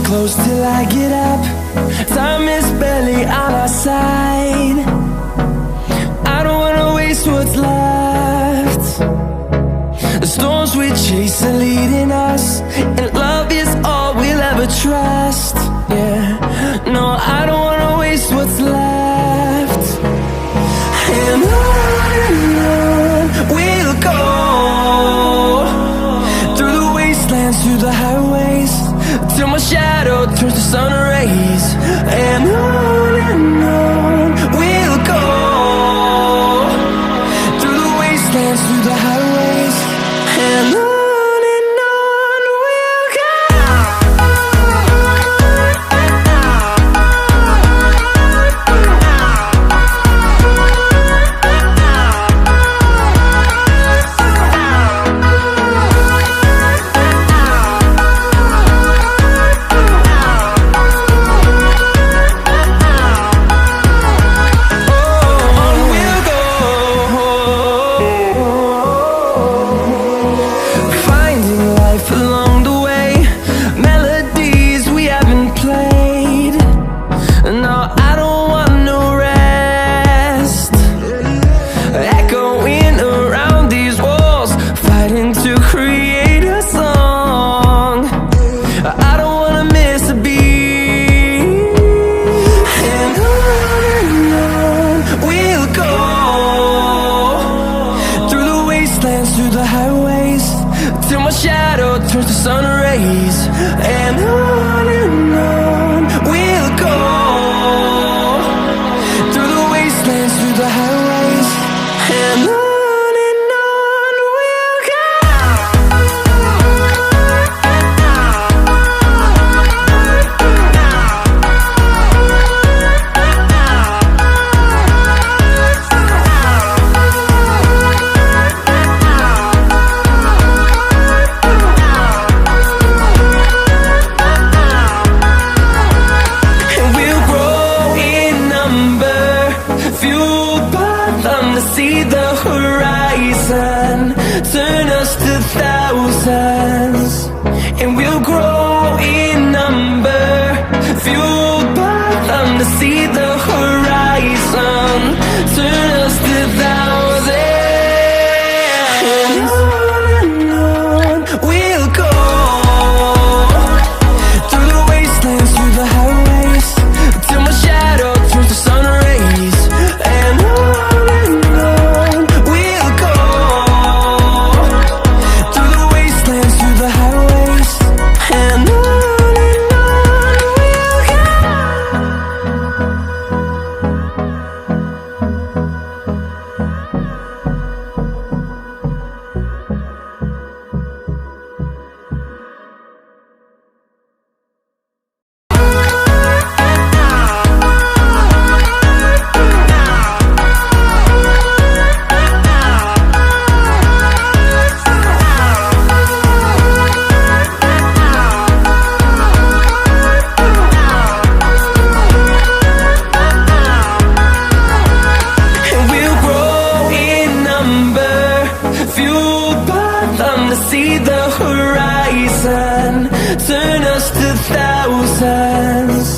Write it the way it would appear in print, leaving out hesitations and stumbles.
close till I get up. Time is barely on our side. I don't wanna waste what's left. The storms we chase are leading us, and love is all we'll ever trust. Yeah, no, I don't wanna waste what's left. And on we'll go, through the wastelands, through the highways, till my shadow turns to sun rays. And on we'll go, through the wastelands, through the highways, and on we'll go. Through the highways, till my shadow turns to sun rays. And on we'll go, through the wastelands, through the highways, and on we'll go. See the horizon, turn us to thousands, and we'll grow in number, fueled by them. To see the horizon, turn us to thousands, and on we'll go, through the wastelands, through the highways, till my shadow turns to sun rays. And see the horizon, turn us to thousands.